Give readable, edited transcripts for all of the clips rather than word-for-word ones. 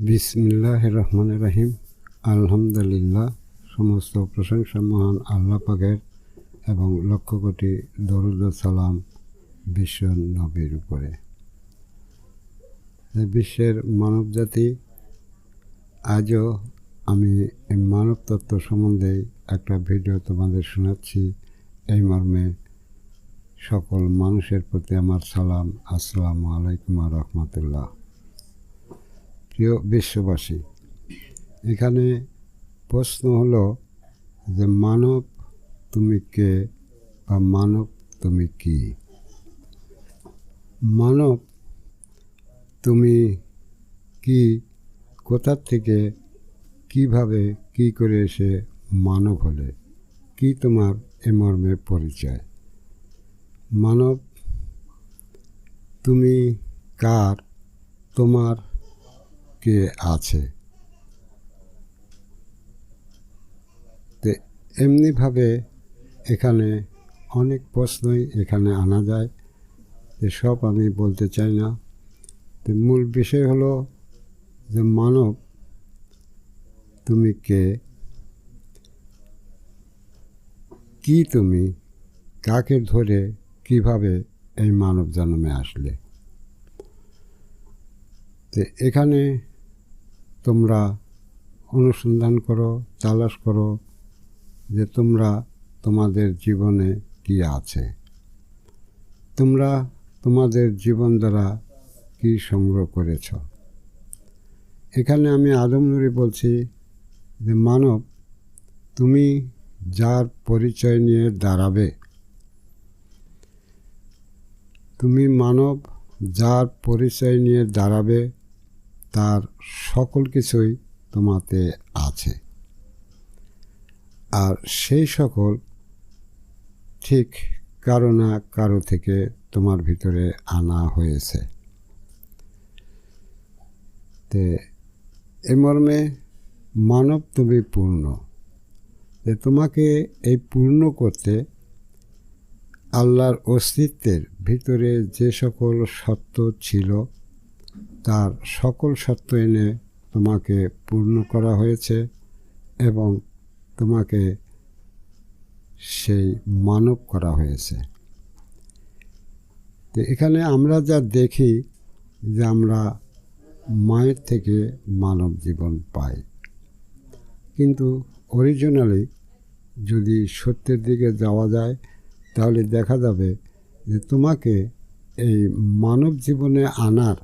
বিসমিল্লাহির রহমানির রহিম। আলহামদুলিল্লাহ, সমস্ত প্রশংসা মহান আল্লাহ পাকের এবং লক্ষ কোটি দরুদ ও সালাম বিশ্ব নবীর উপরে। বিশ্বের মানবজাতি, আজও আমি এই মানব তত্ত্ব সম্বন্ধে একটা ভিডিও তোমাদের শোনাচ্ছি। এই মর্মে সকল মানুষের প্রতি আমার সালাম, আসসালামু আলাইকুম ওয়া রাহমাতুল্লাহ। প্রিয় বিশ্ববাসী, এখানে প্রশ্ন হলো যে মানব তুমি কে বা মানব তুমি কি? মানব তুমি কি, কোথা থেকে, কিভাবে, কি করে এসে মানব হলে, কি তোমার এ মর্মে পরিচয়? মানব তুমি কার, তোমার কে আছে? তো এমনিভাবে এখানে অনেক প্রশ্নই এখানে আনা যায়, সব আমি বলতে চাই না। তো মূল বিষয় হলো যে মানব তুমি কে, কি তুমি, কাকে ধরে কিভাবে এই মানব জন্মে আসলে। তো এখানে তোমরা অনুসন্ধান করো, তালাশ করো যে তোমরা তোমাদের জীবনে কি আছে, তোমরা তোমাদের জীবন দ্বারা কি সংগ্রহ করেছ। এখানে আমি আদম নুরি বলছি যে মানব তুমি যার পরিচয় নিয়ে দাঁড়াবে, তুমি মানব যার পরিচয় নিয়ে দাঁড়াবে তার সকল কিছুই তোমাতে আছে। আর সেই সকল ঠিক কারো না কারো থেকে তোমার ভিতরে আনা হয়েছে। তে এ মর্মে মানব তুমি পূর্ণ, যে তোমাকে এই পূর্ণ করতে আল্লাহর অস্তিত্বের ভিতরে যে সকল সত্য ছিল তার সকল সত্য এনে তোমাকে পূর্ণ করা হয়েছে এবং তোমাকে সেই মানব করা হয়েছে। তো এখানে আমরা যা দেখি যে আমরা মায়ের থেকে মানব জীবন পাই, কিন্তু অরিজিনালি যদি সত্যের দিকে যাওয়া যায় তাহলে দেখা যাবে যে তোমাকে এই মানব জীবনে আনার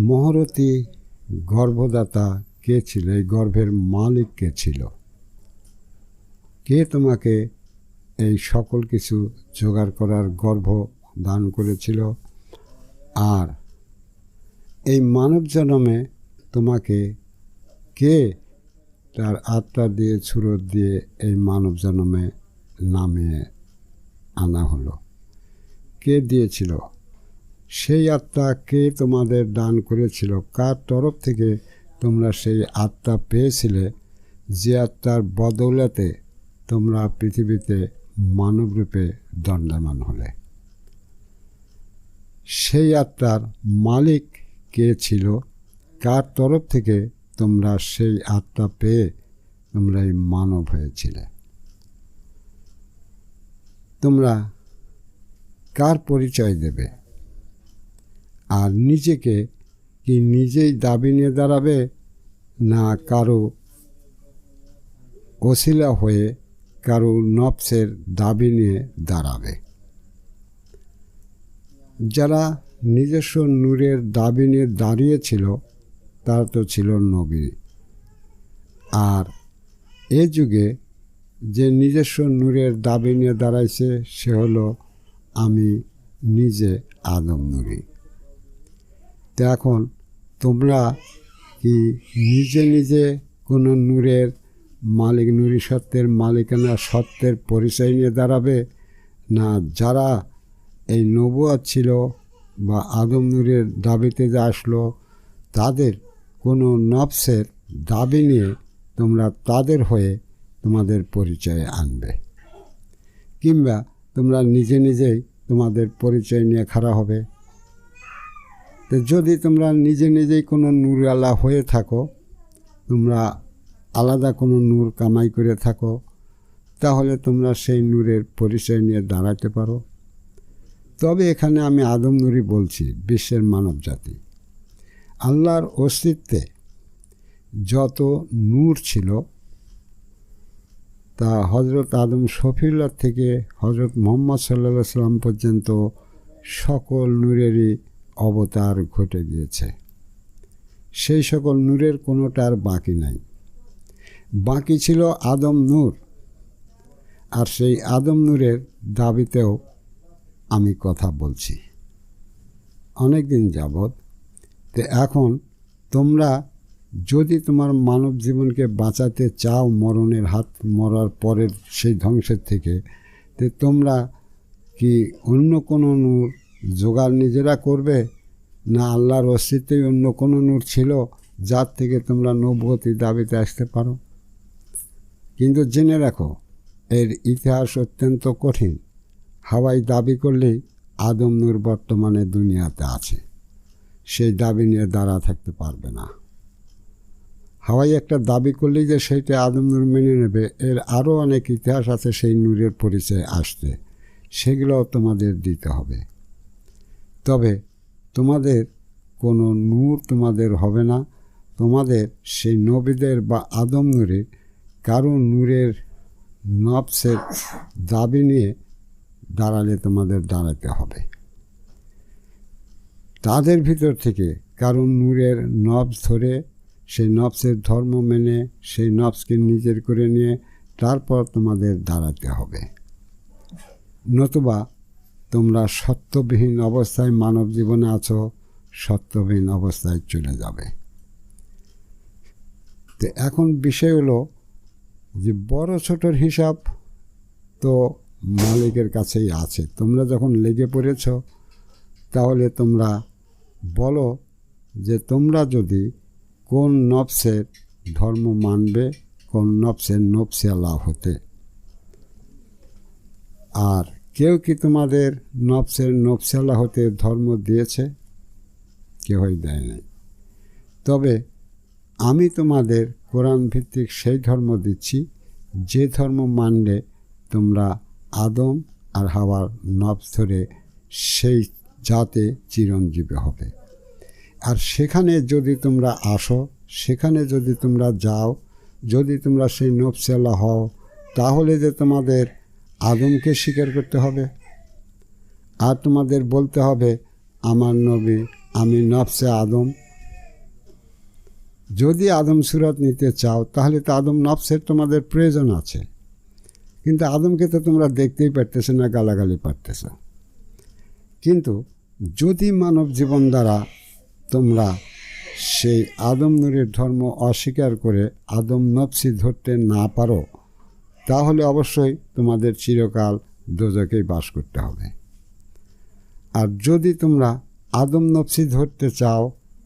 মহরতী গর্ভদাতা কে ছিল, এই গর্ভের মালিক কে ছিল, কে তোমাকে এই সকল কিছু জোগাড় করার গর্ভ দান করেছিল। আর এই মানব জন্মে তোমাকে কে তার আত্মা দিয়ে ছুরত দিয়ে এই মানব জন্মে নামিয়ে আনা হলো, কে দিয়েছিল, সেই আত্মা কে তোমাদের দান করেছিল, কার তরফ থেকে তোমরা সেই আত্মা পেয়েছিলে, যে আত্মার বদৌলতে তোমরা পৃথিবীতে মানবরূপে দণ্ডায়মান হলে। সেই আত্মার মালিক কে ছিল, কার তরফ থেকে তোমরা সেই আত্মা পেয়ে তোমরা এই মানব হয়েছিলে। তোমরা কার পরিচয় দেবে? আর নিজেকে কি নিজেই দাবি নিয়ে দাঁড়াবে, না কারো ওসিলা হয়ে কারো নফসের দাবি নিয়ে দাঁড়াবে? যারা নিজস্ব নূরের দাবি নিয়ে দাঁড়িয়েছিল তারা তো ছিল নবী। আর এ যুগে যে নিজস্ব নূরের দাবি নিয়ে দাঁড়াইছে সে হলো আমি নিজে আদম নুরি। তো এখন তোমরা কি নিজে নিজে কোনো নূরের মালিক, নুরি সত্ত্বের মালিকানা সত্ত্বের পরিচয় নিয়ে দাঁড়াবে, না যারা এই নবুয়ত ছিল বা আদম নূরের দাবিতে যে আসলো তাদের কোনো নফসের দাবি নিয়ে তোমরা তাদের হয়ে তোমাদের পরিচয় আনবে, কিংবা তোমরা নিজে নিজেই তোমাদের পরিচয় নিয়ে খাড়া হবে? তো তো যদি তোমরা নিজে নিজেই কোনো নূরওয়ালা হয়ে থাকো, তোমরা আলাদা কোনো নূর কামাই করে থাকো, তাহলে তোমরা সেই নূরের পরিচয় নিয়ে দাঁড়াতে পারো। তবে এখানে আমি আদম নূরই বলছি, বিশ্বের মানব জাতি। আল্লাহর অস্তিত্বে যত নূর ছিল তা হজরত আদম শফিউল্লাহ থেকে হজরত মুহাম্মদ সাল্লাল্লাহু আলাইহি সাল্লাম পর্যন্ত সকল নূরেরই অবতার ঘটে গিয়েছে। সেই সকল নূরের কোনোটার বাকি নাই। বাকি ছিল আদম নূর। আর সেই আদম নূরের দাবিতেও আমি কথা বলছি অনেক দিন যাবৎ। তো এখন তোমরা যদি তোমার মানব জীবনকে বাঁচাতে চাও মরার পরের সেই ধ্বংসের থেকে, তো তোমরা কি অন্য কোনো নূর জোগাড় নিজেরা করবে, না আল্লাহর অস্তিত্বেই অন্য কোনো নূর ছিল যার থেকে তোমরা নবুয়তি দাবিতে আসতে পারো? কিন্তু জেনে রাখো, এর ইতিহাস অত্যন্ত কঠিন। হাওয়াই দাবি করলেই আদম নূর বর্তমানে দুনিয়াতে আছে, সেই দাবি নিয়ে দাঁড়া থাকতে পারবে না। হাওয়াই একটা দাবি করলেই যে সেইটা আদম নূর মেনে নেবে, এর আরও অনেক ইতিহাস আছে সেই নূরের পরিচয় আসতে, সেগুলোও তোমাদের দিতে হবে। তবে তোমাদের কোনো নূর তোমাদের হবে না। তোমাদের সেই নবীদের বা আদম নূরের কারো নূরের নফসের দাবি নিয়ে দাঁড়ালে তোমাদের দাঁড়াতে হবে। তাদের ভিতর থেকে কারো নূরের নফস ধরে সেই নফসের ধর্ম মেনে সেই নফসকে নিজের করে নিয়ে তারপর তোমাদের দাঁড়াতে হবে। নতুবা তোমরা সত্যবিহীন অবস্থায় মানব জীবনে আছো, সত্যবিহীন অবস্থায় চলে যাবে। তো এখন বিষয় হলো যে বড় ছোটোর হিসাব তো মালিকের কাছেই আছে। তোমরা যখন লেগে পড়েছ, তাহলে তোমরা বলো যে তোমরা যদি কোন নফসের ধর্ম মানবে, কোন নফসের নফসিয়ালা হতে। আর কেউ কি তোমাদের নফসের নফসিয়ালা হতে ধর্ম দিয়েছে? কেউই দেয় নাই। তবে আমি তোমাদের কোরআন ভিত্তিক সেই ধর্ম দিচ্ছি, যে ধর্ম মানলে তোমরা আদম আর হাওয়ার নফস ধরে সেই জাতে চিরঞ্জীবী হবে। আর সেখানে যদি তোমরা আসো, সেখানে যদি তোমরা যাও, যদি তোমরা সেই নফসিয়ালা হও, তাহলে যে তোমাদের আদমকে স্বীকার করতে হবে। আর তোমাদের বলতে হবে আমার নবী, আমি নফসে আদম। যদি আদম সুরত নিতে চাও, তাহলে তো আদম নফসের তোমাদের প্রয়োজন আছে। কিন্তু আদমকে তো তোমরা দেখতেই পারতেছো না, গালাগালি পারতেছো। কিন্তু যদি মানব জীবন দ্বারা তোমরা সেই আদম নূরের ধর্ম অস্বীকার করে আদম নফসি ধরতে না পারো, তাহলে অবশ্যই তোমাদের চিরকাল দোজখেই বাস করতে হবে। আর যদি তোমরা আদম নফসি ধরতে চাও,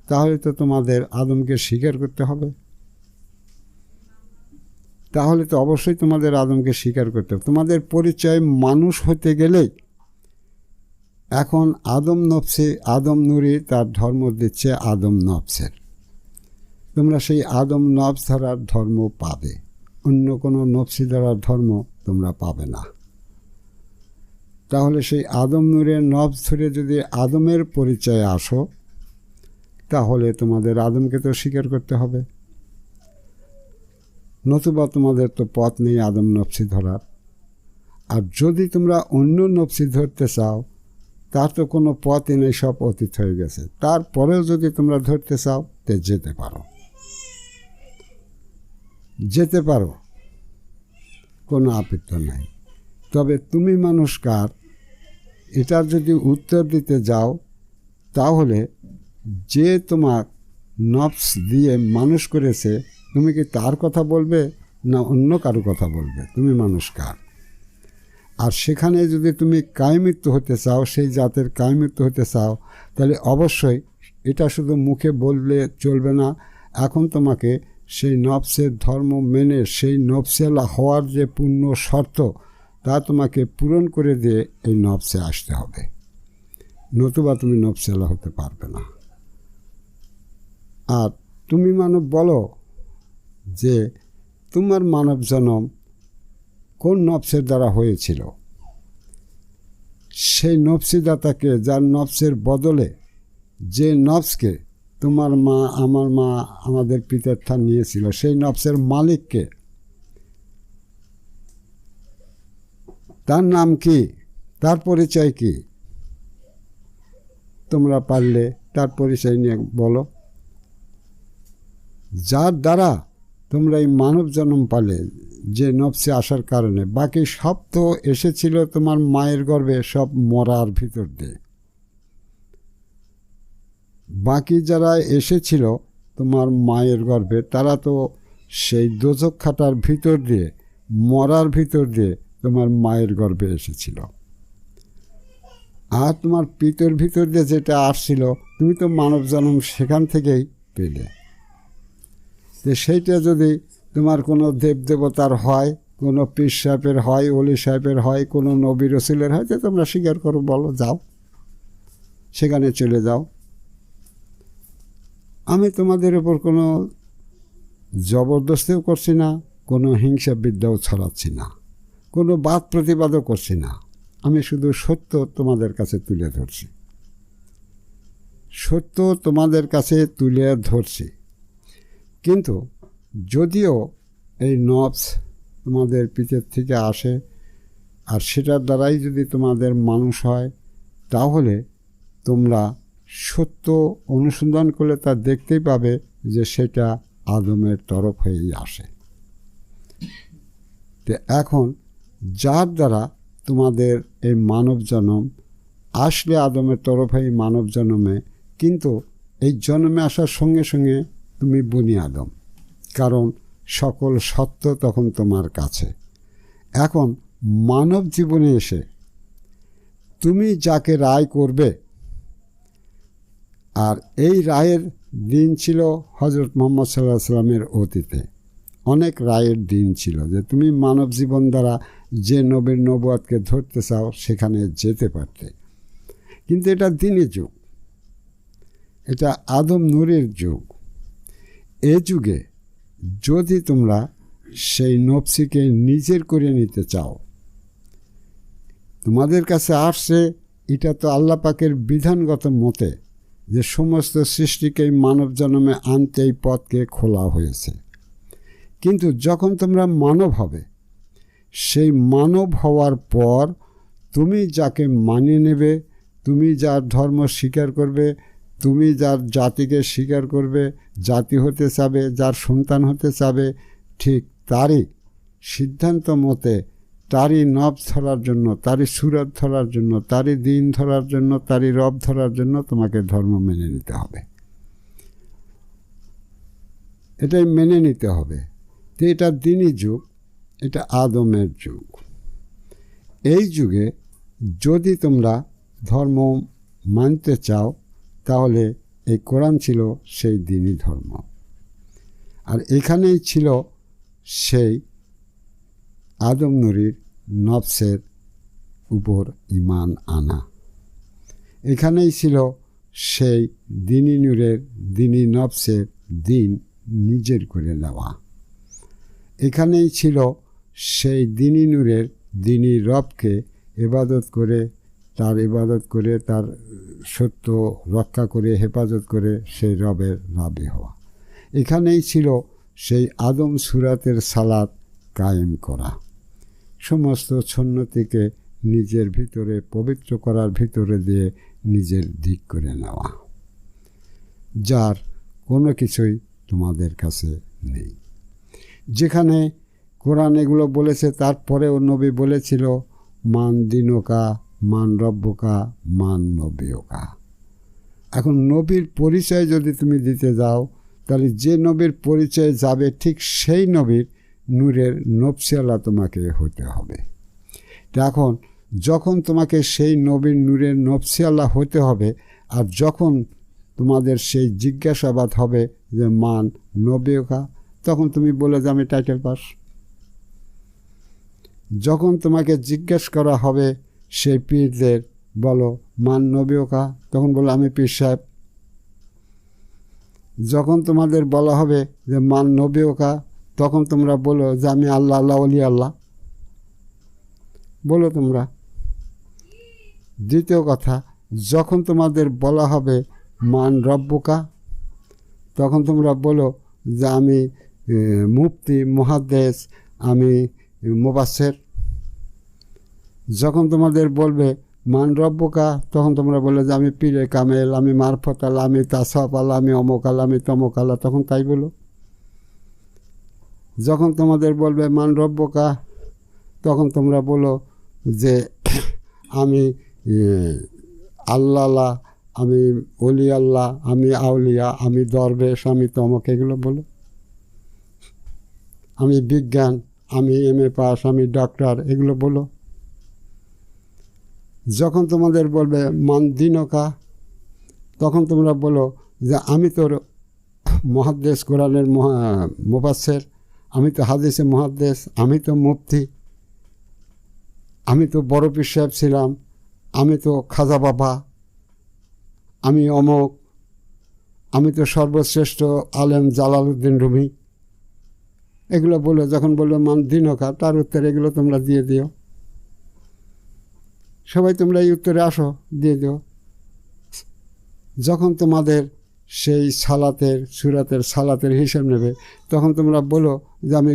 তাহলে তো তোমাদের আদমকে স্বীকার করতে হবে। তাহলে তো অবশ্যই তোমাদের আদমকে স্বীকার করতে হবে। তোমাদের পরিচয় মানুষ হতে গেলেই এখন আদম নফসি, আদম নূরি তার ধর্ম দিচ্ছে আদম নফসের। তোমরা সেই আদম নফস ধরার ধর্ম পাবে, অন্য কোনো নফসি ধরার ধর্ম তোমরা পাবে না। তাহলে সেই আদম নূরের নফস ধরে যদি আদমের পরিচয়ে আসো, তাহলে তোমাদের আদমকে তো স্বীকার করতে হবে। নতুবা তোমাদের তো পথ নেই আদম নফসি ধরার। আর যদি তোমরা অন্য নফসি ধরতে চাও, তার তো কোনো পথই নেই, সব অতীত হয়ে গেছে। তারপরেও যদি তোমরা ধরতে চাও, তে যেতে পারো, যেতে পারো, কোনো আপত্তি নাই। তবে তুমি মানুষ কার, এটার যদি উত্তর দিতে যাও, তাহলে যে তোমার নফস দিয়ে মানুষ করেছে, তুমি কি তার কথা বলবে না অন্য কারো কথা বলবে? তুমি মানুষ কার? আর সেখানে যদি তুমি কায়মৃত্যু হতে চাও, সেই জাতের কায়মৃত্যু হতে চাও, তাহলে অবশ্যই এটা শুধু মুখে বললে চলবে না। এখন তোমাকে সেই নফসের ধর্ম মেনে সেই নফসিয়ালা হওয়ার যে পূর্ণ শর্ত, তা তোমাকে পূরণ করে দিয়ে এই নফসে আসতে হবে। নতুবা তুমি নফসিয়ালা হতে পারবে না। আর তুমি মানব বলো যে তোমার মানব জন্ম কোন নফসের দ্বারা হয়েছিল। সেই নফসিদাতাকে, যার নফসের বদলে যে নফসকে তোমার মা, আমার মা, আমাদের পিতার নিয়েছিল, সেই নফসের মালিককে, তার নাম কি, তার পরিচয় কি? তোমরা পারলে তার পরিচয় নিয়ে বলো। যার দ্বারা তোমরা এই মানব জন্ম পালে, যে নফসে আসার কারণে। বাকি সব তো এসেছিল তোমার মায়ের গর্ভে, সব মরার ভিতর দিয়ে। বাকি যারা এসেছিল তোমার মায়ের গর্ভে, তারা তো সেই দোজখ খাটার ভিতর দিয়ে, মরার ভিতর দিয়ে তোমার মায়ের গর্ভে এসেছিল। আর তোমার পিতর ভিতর দিয়ে যেটা আসছিল, তুমি তো মানব জন্ম সেখান থেকেই পেলে। তো সেইটা যদি তোমার কোনো দেবদেবতার হয়, কোনো পীর সাহেবের হয়, ওলি সাহেবের হয়, কোনো নবী রসুলের হয়, তো তোমরা স্বীকার করো, বলো, যাও সেখানে চলে যাও। আমি তোমাদের উপর কোনো জবরদস্তিও করছি না, কোনো হিংসা বিদ্যাও ছড়াচ্ছি না, কোনো বাদ প্রতিবাদও করছি না। আমি শুধু সত্য তোমাদের কাছে তুলে ধরছি, সত্য তোমাদের কাছে তুলে ধরছি। কিন্তু যদিও এই নফস তোমাদের পিঠের থেকে আসে, আর সেটার দ্বারাই যদি তোমাদের মানুষ হয়, তাহলে তোমরা সত্য অনুসন্ধান করলে তা দেখতেই পাবে যে সেটা আদমের তরফ হয়েই আসে। তো এখন যার দ্বারা তোমাদের এই মানব জন্ম আসলে আদমের তরফে এই মানব জন্মে, কিন্তু এই জন্মে আসার সঙ্গে সঙ্গে তুমি বনি আদম, কারণ সকল সত্য তখন তোমার কাছে। এখন মানব জীবনে এসে তুমি যাকে রায় করবে, আর এই রায়ের দিন ছিল হজরত মুহাম্মদ সাল্লাল্লাহু আলাইহি সাল্লামের অতীতে। অনেক রায়ের দিন ছিল যে তুমি মানব জীবন দ্বারা যে নবীর নবুয়াতকে ধরতে চাও সেখানে যেতে পারতে। কিন্তু এটা দিনের যুগ, এটা আদম নূরের যুগ। এ যুগে যদি তোমরা সেই নফসিকে নিজের করে নিতে চাও, তোমাদের কাছে আসছে, এটা তো আল্লাহ পাকের বিধানগত মতে যে সমস্ত সৃষ্টিকে মানব জন্মে আনতে এই পথকে খোলা হয়েছে। কিন্তু যখন তোমরা মানব হবে, সেই মানব হওয়ার পর তুমি যাকে মানিয়ে নেবে, তুমি যার ধর্ম স্বীকার করবে, তুমি যার জাতিকে স্বীকার করবে, জাতি হতে চাবে, যার সন্তান হতে চাবে, ঠিক তারই সিদ্ধান্ত মতে, তারই নব ধরার জন্য, তারই সুরত ধরার জন্য, তারই দিন ধরার জন্য, তারই রব ধরার জন্য তোমাকে ধর্ম মেনে নিতে হবে। এটাই মেনে নিতে হবে। তো এটা দিনই যুগ, এটা আদমের যুগ। এই যুগে যদি তোমরা ধর্ম মানতে চাও, তাহলে এই কোরআন ছিল সেই দিনই ধর্ম। আর এখানেই ছিল সেই আদম নূরির নফসের উপর ঈমান আনা। এখানেই ছিল সেই দিনী নূরের, দিনী নফসের দিন নিজের করে নেওয়া। এখানেই ছিল সেই দিনী নূরের, দিনী রবকে ইবাদত করে, তার ইবাদত করে, তার সত্য রক্ষা করে, হেফাজত করে সেই রবের রাবে হওয়া। এখানেই ছিল সেই আদম সুরাতের সালাত কায়েম করা, সমস্ত সুন্নতিকে নিজের ভিতরে পবিত্র করার ভিতরে দিয়ে নিজের দিক করে নেওয়া, যার কোনো কিছুই তোমাদের কাছে নেই। যেখানে কোরআন এগুলো বলেছে, তারপরেও নবী বলেছিল মান দিনকা, মান রব্বকা, মান নবীকা। এখন নবীর পরিচয় যদি তুমি দিতে যাও, তাহলে যে নবীর পরিচয় যাবে, ঠিক সেই নবীর নূরের নফসিয়ালা তোমাকে হতে হবে। এখন যখন তোমাকে সেই নবীর নূরের নফসিয়ালা হতে হবে, আর যখন তোমাদের সেই জিজ্ঞাসাবাদ হবে যে মান নবীকা, তখন তুমি বলে যে আমি টাইটেল পাস। যখন তোমাকে জিজ্ঞেস করা হবে সেই পীরদের, বলো মান নবীকা, তখন বলো আমি পীর সাহেব। যখন তোমাদের বলা হবে যে মান নবী ওকা, তখন তোমরা বলো যে আমি আল্লাহ আল্লাহ অলি আল্লাহ, বলো তোমরা। দ্বিতীয় কথা, যখন তোমাদের বলা হবে মান রব্বুকা, তখন তোমরা বলো যে আমি মুফতি মুহাদ্দিস, আমি মুবাসসির। যখন তোমাদের বলবে মান রব্বুকা, তখন তোমরা বলে যে আমি পীরে কামেল, আমি মারফত আল্লাহ, আমি তাসাফ আল্লাহ, আমি অমুক আল্লাহ, আমি তমুক আল্লাহ, তখন তাই বলো। যখন তোমাদের বলবে মান রব্বুকা, তখন তোমরা বলো যে আমি আল্লাহ, আমি অলি আল্লাহ, আমি আউলিয়া, আমি দরবেশ, আমি তমক, এগুলো বলো। আমি বিজ্ঞান, আমি MA পাস, আমি ডক্টর, এগুলো বলো। যখন তোমাদের বলবে মান দিনকা, তখন তোমরা বলো যে আমি তোর মুহাদ্দিস, কোরআনের মুফাসসির, আমি তো হাদিসে মুহাদ্দিস, আমি তো মুফতি, আমি তো বড় পীর সাহেব ছিলাম, আমি তো খাজা বাবা, আমি অমক, আমি তো সর্বশ্রেষ্ঠ আলেম জালালউদ্দিন রুমি, এগুলো বলো। যখন বললো মান দিনকা, তার উত্তরে এগুলো তোমরা দিয়ে দিও। সবাই তোমরা এই উত্তরে আসো, দিয়ে দিও। যখন তোমাদের সেই সুরাতের সালাতের হিসেব নেবে, তখন তোমরা বলো যে আমি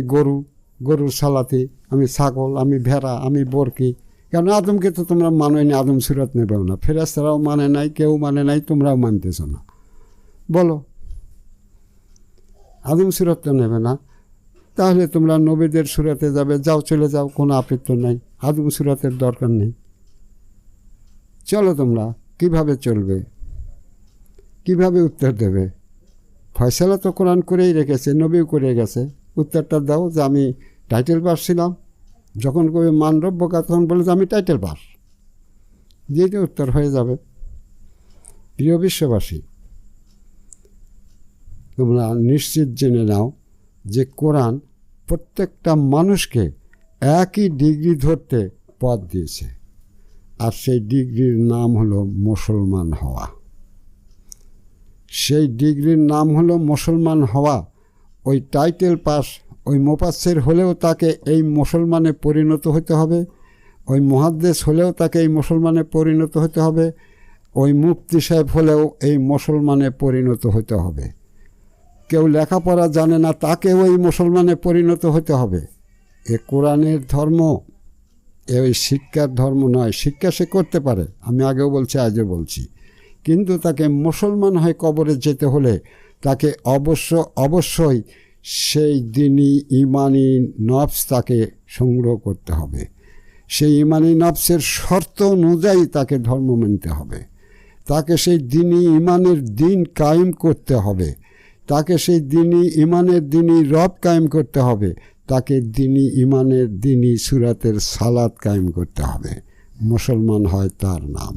গরুর সালাতি, আমি ছাগল, আমি ভেড়া, আমি বরকি। কারণ আদমকে তো তোমরা মানোই না, আদম সুরাত নেবেও না, ফেরেশতারাও মানে নাই, কেউ মানে নাই, তোমরাও মানতেছ না। বলো আদম সুরাত তো নেবে না, তাহলে তোমরা নবীদের সুরাতে যাবে, যাও, চলে যাও, কোনো আপত্তি নাই, আদম সুরাতের দরকার নেই। চলো তোমরা কিভাবে চলবে, কিভাবে উত্তর দেবে? ফয়সালা তো কোরআন করেই রেখেছে, নবীও করে গেছে। উত্তরটা দাও যে আমি টাইটেল পাস ছিলাম। যখন কবি মান রব্বুকা, তখন বলে যে আমি টাইটেল পাস, দিয়ে উত্তর হয়ে যাবে। প্রিয় বিশ্ববাসী, তোমরা নিশ্চিত জেনে নাও যে কোরআন প্রত্যেকটা মানুষকে একই ডিগ্রি ধরতে পথ দিয়েছে, আর সেই ডিগ্রির নাম হলো মুসলমান হওয়া। সেই ডিগ্রির নাম হলো মুসলমান হওয়া। ওই টাইটেল পাস, ওই মুফাসসির হলেও তাকে এই মুসলমানে পরিণত হতে হবে, ওই মুহাদ্দিস হলেও তাকে এই মুসলমানে পরিণত হতে হবে, ওই মুফতি সাহেব হলেও এই মুসলমানে পরিণত হতে হবে। কেউ লেখাপড়া জানে না, তাকেও এই মুসলমানে পরিণত হতে হবে। এ কোরআনের ধর্ম, ওই শিক্ষার ধর্ম নয়। শিক্ষা সে করতে পারে, আমি আগেও বলছি, আজও বলছি, কিন্তু তাকে মুসলমান হয়ে কবরে যেতে হলে তাকে অবশ্যই সেই দিনই ইমানি নফস তাকে সংগ্রহ করতে হবে। সেই ইমানি নফসের শর্ত অনুযায়ী তাকে ধর্ম মানতে হবে, তাকে সেই দিনই ইমানের দিন কায়েম করতে হবে, তাকে সেই দিনই ইমানের দিনই রব কায়েম করতে হবে, তাকে দিনই ইমানের দিনই সুরাতের সালাত কায়েম করতে হবে। মুসলমান হয় তার নাম।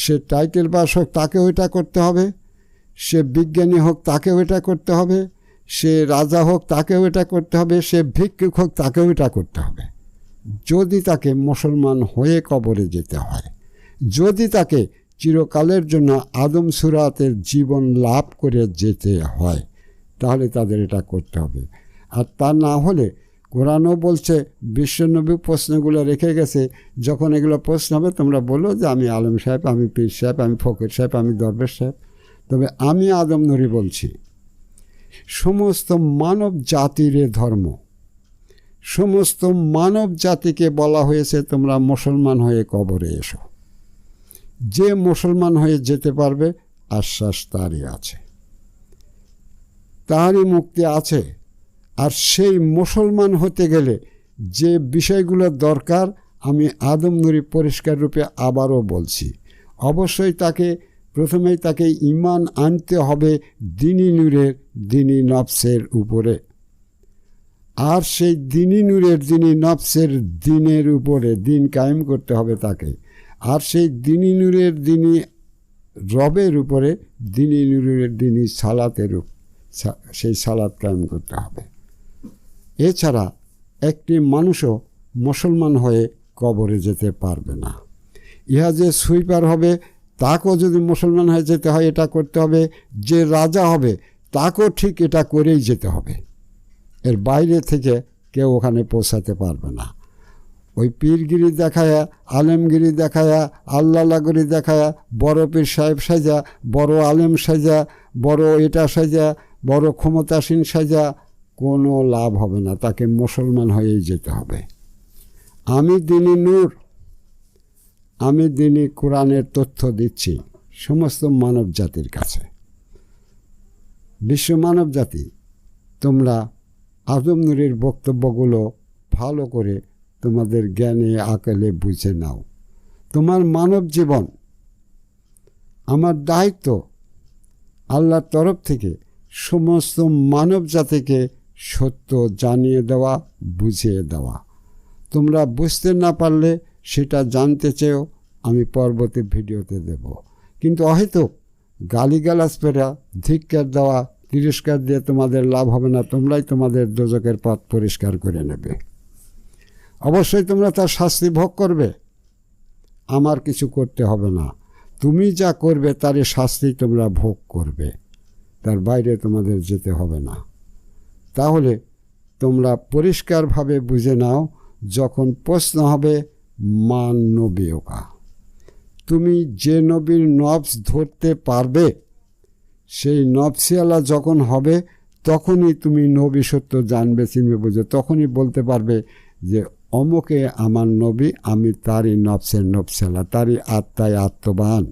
সে টাইটেল পাস হোক, তাকেও এটা করতে হবে। সে বিজ্ঞানী হোক, তাকেও এটা করতে হবে। সে রাজা হোক, তাকেও এটা করতে হবে। সে ভিক্ষুক হোক, তাকেও এটা করতে হবে। যদি তাকে মুসলমান হয়ে কবরে যেতে হয়, যদি তাকে চিরকালের জন্য আদম সুরাতের জীবন লাভ করে যেতে হয়, তাহলে তাদের এটা করতে হবে। আর তা না হলে কোরআনও বলছে, বিশ্বনবী প্রশ্নগুলো রেখে গেছে, যখন এগুলো প্রশ্ন হবে তোমরা বলো যে আমি আলেম সাহেব, আমি পীর সাহেব, আমি ফকির সাহেব, আমি দরবেশ সাহেব। তবে আমি আদম নূরি বলছি, সমস্ত মানব জাতির ধর্ম, সমস্ত মানব জাতিকে বলা হয়েছে তোমরা মুসলমান হয়ে কবরে এসো। যে মুসলমান হয়ে যেতে পারবে, আশ্বাস তারই আছে, তারই মুক্তি আছে। আর সেই মুসলমান হতে গেলে যে বিষয়গুলো দরকার, আমি আদম নূরি পরিষ্কার রূপে আবারও বলছি, অবশ্যই প্রথমেই তাকে ঈমান আনতে হবে দ্বীনি নূরের, দ্বীনি নফসের উপরে। আর সেই দ্বীনি নূরের, দ্বীনি নফসের দ্বীনের উপরে দ্বীন কায়েম করতে হবে তাকে। আর সেই দ্বীনি নূরের, দ্বীনি রবের উপরে দ্বীনি নূরের, দ্বীনি সালাতের সেই সালাত কায়েম করতে হবে। এছাড়া একটি মানুষও মুসলমান হয়ে কবরে যেতে পারবে না। ইহা যে সুইপার হবে তাকেও যদি মুসলমান হয়ে যেতে হয় এটা করতে হবে, যে রাজা হবে তাকেও ঠিক এটা করেই যেতে হবে। এর বাইরে থেকে কেউ ওখানে পৌঁছাতে পারবে না। ওই পীরগিরি দেখায়া, আলেমগিরি দেখায়া, আল্লাহগিরি দেখায়া, বড় পীর সাহেব সাজা, বড় আলেম সাজা, বড় এটা সাজা, বড় ক্ষমতাসীন সাজা কোনো লাভ হবে না। তাকে মুসলমান হয়েই যেতে হবে। আমি দিনী নূর, আমি দিনী কোরআনের তথ্য দিচ্ছি সমস্ত মানব জাতির কাছে। বিশ্ব মানব জাতি, তোমরা আদম নূরের বক্তব্যগুলো ভালো করে তোমাদের জ্ঞানে আকলে বুঝে নাও। তোমার মানব জীবন আমার দায়িত্ব আল্লাহর তরফ থেকে সমস্ত মানব জাতিকে সত্য জানিয়ে দেওয়া, বুঝিয়ে দেওয়া। তোমরা বুঝতে না পারলে সেটা জানতে চেয়েও আমি পরবর্তী ভিডিওতে দেব। কিন্তু হয়তো গালিগালাজ পেরা, ধিক্কার দেওয়া, তিরস্কার দিয়ে তোমাদের লাভ হবে না। তোমরাই তোমাদের দোজখের পথ পরিষ্কার করে নেবে। অবশ্যই তোমরা তার শাস্তি ভোগ করবে, আমার কিছু করতে হবে না। তুমি যা করবে তারই শাস্তি তোমরা ভোগ করবে, তার বাইরে তোমাদের যেতে হবে না। তাহলে তোমরা পরিষ্কারভাবে বুঝে নাও, যখন প্রশ্ন হবে মান নবীকা, তুমি যে নবীর নবস ধরতে পারবে, সেই নবসিয়ালা যখন হবে তখনই তুমি নবী সত্য জানবে, চিনবে, বুঝবে। তখনই বলতে পারবে যে অমুকে আমার নবী, আমি তারই নবসের নবসিয়ালা, তারই আত্মায় আত্মবান।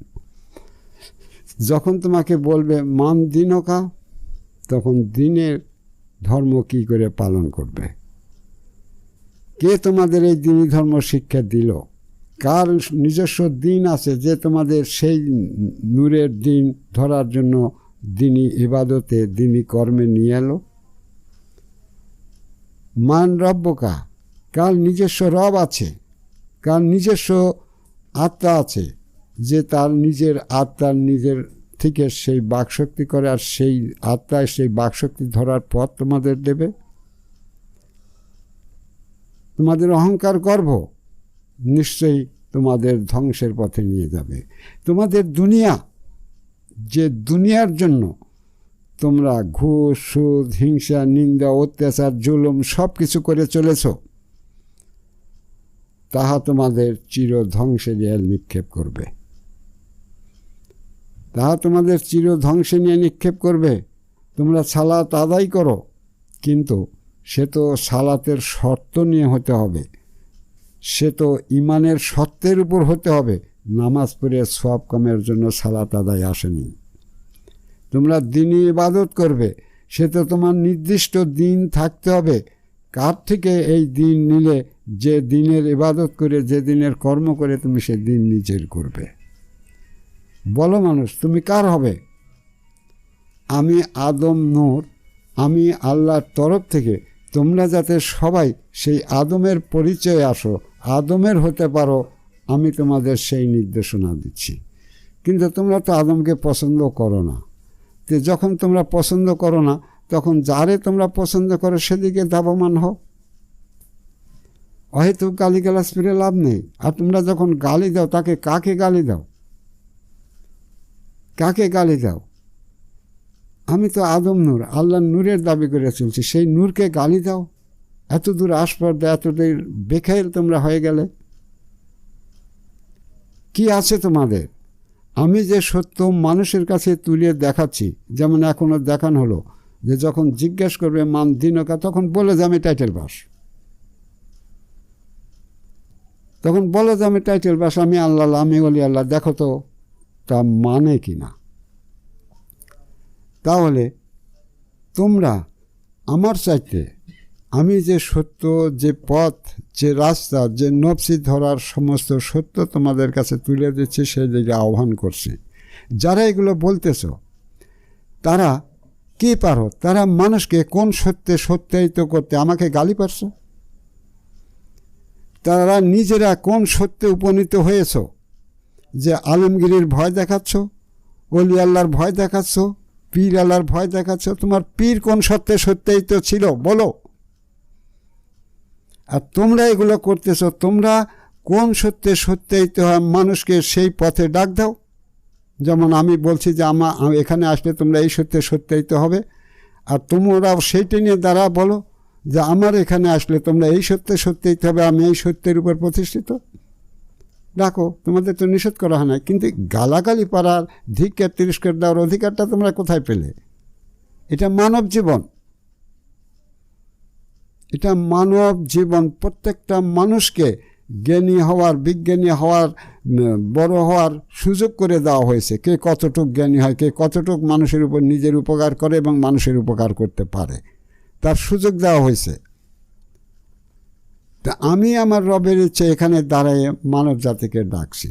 যখন তোমাকে বলবে মান দিনকা, তখন দিনের ধর্ম কি করে পালন করবে? কে তোমাদের এই দিনী ধর্ম শিক্ষা দিল? কার নিজস্ব দিন আছে যে তোমাদের সেই নূরের দিন ধরার জন্য দিনী ইবাদতে, দিনী কর্মে নিয়ে এলো? মান রব্বকা, কার নিজস্ব রব আছে, কার নিজস্ব আত্মা আছে যে তার নিজের আত্মার নিজের থেকে সেই বাকশক্তি করে, আর সেই আত্মায় সেই বাকশক্তি ধরার পথ তোমাদের দেবে? তোমাদের অহংকার গর্ব নিশ্চয়ই তোমাদের ধ্বংসের পথে নিয়ে যাবে। তোমাদের দুনিয়া, যে দুনিয়ার জন্য তোমরা ঘুষ, সুদ, হিংসা, নিন্দা, অত্যাচার, জুলুম সব কিছু করে চলেছ, তাহা তোমাদের চির ধ্বংসে নিয়ে নিক্ষেপ করবে। তাহা তোমাদের চির ধ্বংসে নিয়ে নিক্ষেপ করবে। তোমরা সালাত আদায় করো, কিন্তু সে তো সালাতের শর্ত নিয়ে হতে হবে, সে তো ইমানের শর্তের উপর হতে হবে। নামাজ পড়ে সওয়াব কামের জন্য সালাত আদায় আসেনি। তোমরা দিনই ইবাদত করবে, সে তো তোমার নির্দিষ্ট দিন থাকতে হবে। কার থেকে এই দিন নিলে, যে দিনের ইবাদত করে, যে দিনের কর্ম করে তুমি সে দিন নিজের করবে? বলো মানুষ, তুমি কার হবে? আমি আদম নূর, আমি আল্লাহর তরফ থেকে তোমরা যাতে সবাই সেই আদমের পরিচয়ে আসো, আদমের হতে পারো, আমি তোমাদের সেই নির্দেশনা দিচ্ছি। কিন্তু তোমরা তো আদমকে পছন্দ করো না। তো যখন তোমরা পছন্দ করো না, তখন যারে তোমরা পছন্দ করো সেদিকে ধাবমান হও। হয়তো গালিগালাজ ফিরে লাভ নেই। আর তোমরা যখন গালি দাও, তাকে কাকে গালি দাও? কাকে গালি দাও? আমি তো আদম নূর, আল্লাহর নূরের দাবি করে চলছি, সেই নূরকে গালি দাও? এত দূর আসপর্দা, এত দূর বেখাইল তোমরা হয়ে গেলে। কি আছে তোমাদের? আমি যে সত্য মানুষের কাছে তুলিয়ে দেখাচ্ছি, যেমন এখনও দেখানো হলো, যে যখন জিজ্ঞেস করবে মান দিনকা, তখন বলে যে আমি টাইটেল পাস, তখন বলে যে আমি টাইটেল পাস, আমি আল্লাহ, আমি বলি আল্লাহ, দেখো তো তা মানে কি না। তাহলে তোমরা আমার চাইতে আমি যে সত্য, যে পথ, যে রাস্তা, যে নফসি ধরার সমস্ত সত্য তোমাদের কাছে তুলে দিচ্ছি, সেই দিকে আহ্বান করছি। যারা এগুলো বলতেছ, তারা কি পারো? তারা মানুষকে কোন সত্যে সত্যায়িত করতে আমাকে গালি পারছ? তারা নিজেরা কোন সত্যে উপনীত হয়েছ যে আলমগীরের ভয় দেখাচ্ছ, ওলি আল্লাহর ভয় দেখাচ্ছ, পীর আল্লাহর ভয় দেখাচ্ছ? তোমার পীর কোন সত্যে সত্যায়িত ছিল বলো? আর তোমরা এগুলো করতেছ, তোমরা কোন সত্যে সত্যায়িত হয় মানুষকে সেই পথে ডাক দাও। যেমন আমি বলছি যে এখানে আসলে তোমরা এই সত্যে সত্যায়িত হবে, আর তোমরাও সেইটা নিয়ে দ্বারা বলো যে আমার এখানে আসলে তোমরা এই সত্যে সত্যায়িত হবে, আমি এই সত্যের উপর প্রতিষ্ঠিত। ডাকো, তোমাদের তো নিষেধ করা হয় না, কিন্তু গালাগালি পাড়ার, ধিক্কার তিরস্কার দেওয়ার অধিকারটা তোমরা কোথায় পেলে? এটা মানব জীবন, এটা মানব জীবন। প্রত্যেকটা মানুষকে জ্ঞানী হওয়ার, বিজ্ঞানী হওয়ার, বড় হওয়ার সুযোগ করে দেওয়া হয়েছে। কে কতটুক জ্ঞানী হয়, কে কতটুক মানুষের উপর নিজের উপকার করে এবং মানুষের উপকার করতে পারে, তার সুযোগ দেওয়া হয়েছে। তা আমি আমার রবের ইচ্ছে এখানে দাঁড়ায় মানব জাতিকে ডাকছি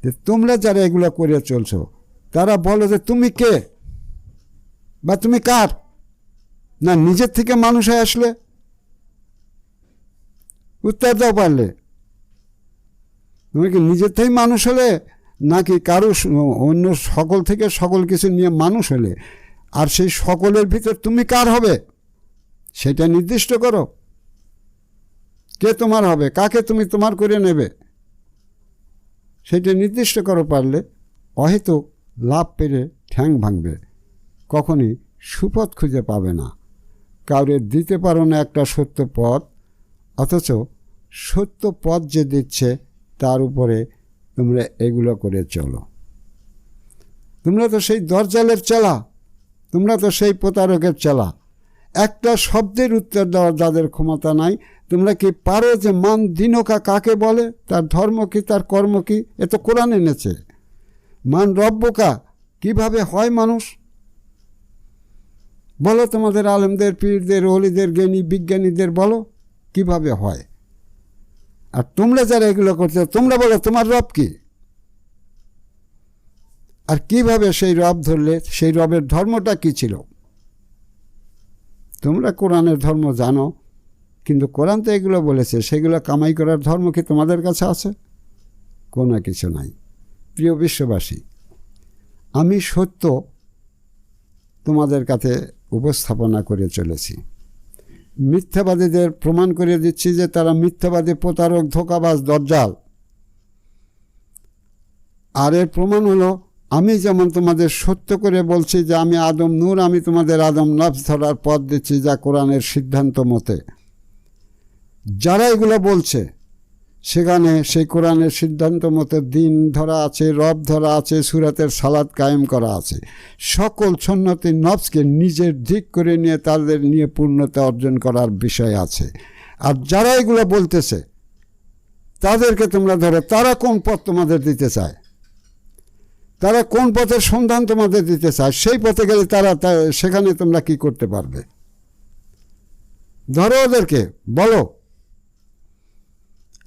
যে তোমরা যারা এগুলো করে চলছো, তারা বলো যে তুমি কে বা তুমি কার? না নিজের থেকে মানুষ হয়ে আসলে? উত্তর দাও পারলে। তুমি কি নিজের থেকেই মানুষ হলে, নাকি কারো অন্য সকল থেকে সকল কিছু নিয়ে মানুষ হলে? আর সেই সকলের ভিতর তুমি কার হবে সেটা নির্দিষ্ট করো। কে তোমার হবে, কাকে তুমি তোমার করে নেবে, সেটা নির্দিষ্ট করো। পারলে অহেতুক লাভ পেরে ঠ্যাং ভাঙবে, কখনই সুপথ খুঁজে পাবে না। কাউরে দিতে পারো না একটা সত্য পথ, অথচ সত্য পথ যে দিচ্ছে তার উপরে তোমরা এগুলো করে চলো। তোমরা তো সেই দরজালের চেলা, তোমরা তো সেই প্রতারকের চেলা। একটা শব্দের উত্তর দেওয়ার যাদের ক্ষমতা নাই, তোমরা কি পারো যে মান দিনকা কাকে বলে, তার ধর্ম কি, তার কর্ম কি? এ তো কোরআন এনেছে। মান রব্বকা কিভাবে হয় মানুষ বলো, তোমাদের আলেমদের, পীরদের, ওলিদের, জ্ঞানী বিজ্ঞানীদের বলো কিভাবে হয়। আর তোমরা যারা এগুলো করছো, তোমরা বলো তোমার রব কি, আর কিভাবে সেই রব ধরলে, সেই রবের ধর্মটা কি ছিল। তোমরা কোরআনের ধর্ম জানো, কিন্তু কোরআন তো এগুলো বলেছে, সেগুলো কামাই করার ধর্ম কি তোমাদের কাছে আছে? কোনো কিছু নাই। প্রিয় বিশ্ববাসী, আমি সত্য তোমাদের কাছে উপস্থাপনা করে চলেছি। মিথ্যাবাদীদের প্রমাণ করে দিচ্ছি যে তারা মিথ্যাবাদী, প্রতারক, ধোঁকাবাজ, দজ্জাল। আর এর প্রমাণ হলো, আমি যেমন তোমাদের সত্য করে বলছি যে আমি আদম নূর, আমি তোমাদের আদম নফস ধরার পথ দিচ্ছি যা কোরআনের সিদ্ধান্ত মতে। যারা এগুলো বলছে সেখানে সেই কোরআনের সিদ্ধান্ত মতো দিন ধরা আছে, রব ধরা আছে, সুরাতের সালাত কায়েম করা আছে। সকল সুন্নতি নফসকে নিজের দিক করে নিয়ে তাদের নিয়ে পূর্ণতা অর্জন করার বিষয় আছে। আর যারা এগুলো বলতেছে তাদেরকে তোমরা ধরো, তারা কোন পথ তোমাদের দিতে চায়, তারা কোন পথের সন্ধান তোমাদের দিতে চায়, সেই পথে গেলে তারা সেখানে তোমরা কি করতে পারবে? ধরো ওদেরকে, বলো।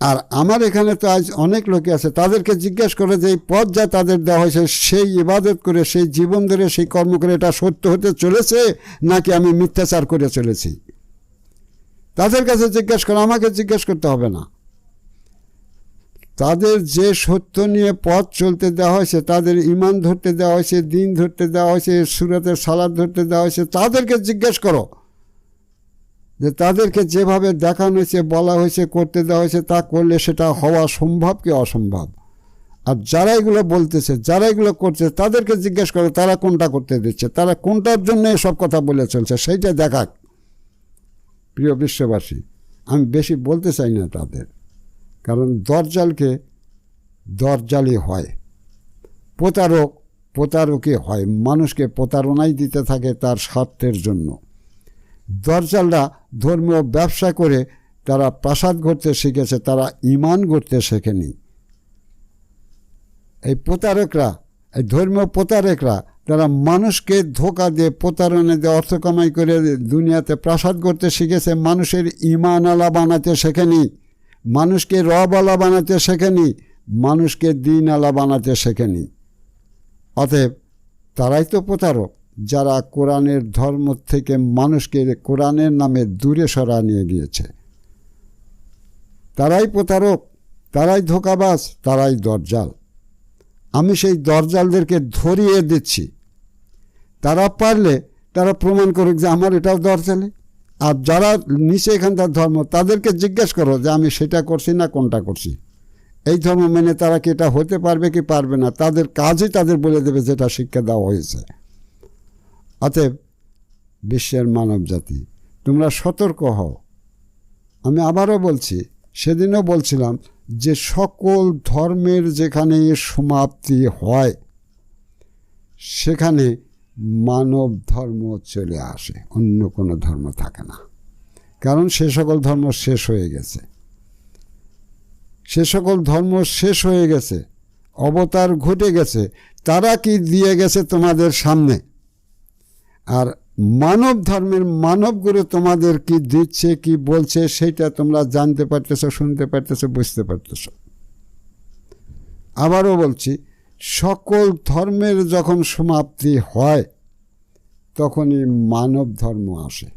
আর আমার এখানে তো আজ অনেক লোকে আছে, তাদেরকে জিজ্ঞেস করে যে এই পথ যা তাদের দেওয়া হয়েছে, সেই ইবাদত করে, সেই জীবন ধরে, সেই কর্ম করে এটা সত্য হতে চলেছে নাকি আমি মিথ্যাচার করে চলেছি? তাদের কাছে জিজ্ঞেস করো, আমাকে জিজ্ঞেস করতে হবে না। তাদের যে সত্য নিয়ে পথ চলতে দেওয়া হয়েছে, তাদের ইমান ধরতে দেওয়া হয়েছে, দিন ধরতে দেওয়া হয়েছে, সুরাতের সালাত ধরতে দেওয়া হয়েছে, তাদেরকে জিজ্ঞেস করো যে তাদেরকে যেভাবে দেখানো হয়েছে, বলা হয়েছে, করতে দেওয়া হয়েছে, তা করলে সেটা হওয়া সম্ভব কি অসম্ভব। আর যারা এগুলো বলতেছে, যারা এগুলো করছে, তাদেরকে জিজ্ঞেস করো তারা কোনটা করতে দিচ্ছে, তারা কোনটার জন্য এসব কথা বলে চলছে, সেইটা দেখাক। প্রিয় বিশ্ববাসী, আমি বেশি বলতে চাই না তাদের, কারণ দরজালকে দরজালই হয়, প্রতারক প্রতারকই হয়, মানুষকে প্রতারণাই দিতে থাকে তার স্বার্থের জন্য। দরজালরা ধর্মীয় ব্যবসা করে তারা প্রাসাদ গড়তে শিখেছে, তারা ঈমান গড়তে শেখেনি। এই প্রতারকরা, এই ধর্মীয় প্রতারকরা, তারা মানুষকে ধোঁকা দিয়ে, প্রতারণা দিয়ে অর্থ কামাই করে দুনিয়াতে প্রাসাদ গড়তে শিখেছে, মানুষের ঈমান আলা বানাতে শেখেনি, মানুষকে রবওয়ালা বানাতে শেখেনি, মানুষকে দিন আলা বানাতে শেখেনি। অতএব তারাই তো প্রতারক, যারা কোরআনের ধর্ম থেকে মানুষকে কোরআনের নামে দূরে সরা নিয়ে গিয়েছে। তারাই প্রতারক, তারাই ধোঁকাবাজ, তারাই দরজাল। আমি সেই দরজালদেরকে ধরিয়ে দিচ্ছি, তারা পারলে তারা প্রমাণ করুক যে আমার এটাও দরজালে। আর যারা নিচে এখানকার ধর্ম, তাদেরকে জিজ্ঞেস করো যে আমি সেটা করছি না কোনটা করছি। এই ধর্ম মেনে তারা কি এটা হতে পারবে কি পারবে না, তাদের কাজই তাদের বলে দেবে যেটা শিক্ষা দেওয়া হয়েছে। অতএব বিশ্বের মানব জাতি, তোমরা সতর্ক হও। আমি আবারও বলছি, সেদিনও বলছিলাম যে সকল ধর্মের যেখানে সমাপ্তি হয় সেখানে মানব ধর্ম চলে আসে, অন্য কোনো ধর্ম থাকে না। কারণ সে সকল ধর্ম শেষ হয়ে গেছে, সে সকল ধর্ম শেষ হয়ে গেছে, অবতার ঘটে গেছে। তারা কি দিয়ে গেছে তোমাদের সামনে, আর মানব ধর্মের মানবগুলো তোমাদের কি দিচ্ছে কি বলছে সেটা তোমরা জানতে পারতেছো, শুনতে পারতেছো, বুঝতে পারতেছো। আবারও বলছি, সকল ধর্মের যখন সমাপ্তি হয় তখনই মানব ধর্ম আসে,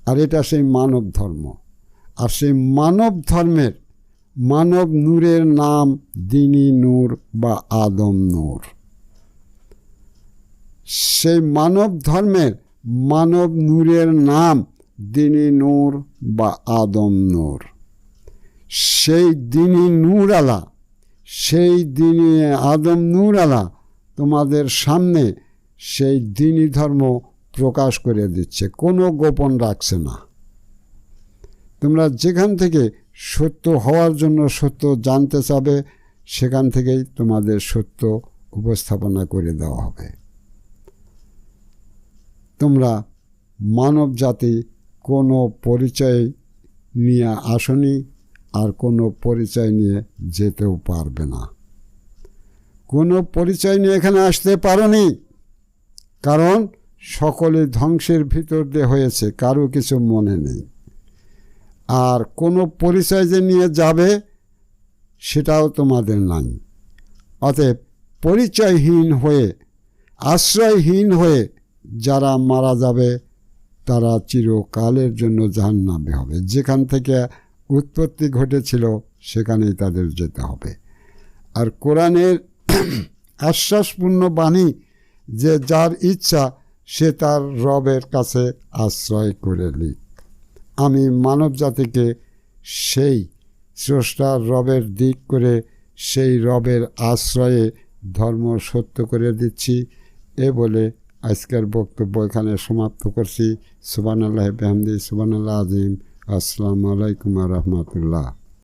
আর এটা সেই মানব ধর্ম। আর সেই মানব ধর্মের মানব নূরের নাম দ্বীনি নূর বা আদম নূর। সেই মানব ধর্মের মানব নূরের নাম দ্বীনি নূর বা আদম নূর। সেই দ্বীনি নূর আলা, সেই দ্বীনি আদম নূর আলা তোমাদের সামনে সেই দ্বীনি ধর্ম প্রকাশ করে দিচ্ছে, কোনো গোপন রাখছে না। তোমরা যেখান থেকে সত্য হওয়ার জন্য সত্য জানতে চাবে সেখান থেকেই তোমাদের সত্য উপস্থাপনা করে দেওয়া হবে। তোমরা মানব জাতি কোনো পরিচয় নিয়ে আসনি, আর কোনো পরিচয় নিয়ে যেতেও পারবে না। কোনো পরিচয় নিয়ে এখানে আসতে পারোনি, কারণ সকলে ধ্বংসের ভিতর দিয়ে হয়েছে, কারো কিছু মনে নেই। আর কোনো পরিচয় যে নিয়ে যাবে সেটাও তোমাদের নাই। অতএব পরিচয়হীন হয়ে, আশ্রয়হীন হয়ে যারা মারা যাবে তারা চিরকালের জন্য জাহান্নামে হবে। যেখান থেকে উৎপত্তি ঘটেছিল সেখানেই তাদের যেতে হবে। আর কোরআনের আশ্বাসপূর্ণ বাণী যে যার ইচ্ছা সে তার রবের কাছে আশ্রয় করে নিক। আমি মানব জাতিকে সেই স্রষ্টার রবের দিক করে সেই রবের আশ্রয়ে ধর্ম সত্য করে দিচ্ছি। এ বলে আজকের বক্তব্য এখানে সমাপ্ত করছি। সুবহানাল্লাহি বিহামদিহি, সুবহানাল্লাহ আযীম। আসসালামু আলাইকুম ওয়া রাহমাতুল্লাহ।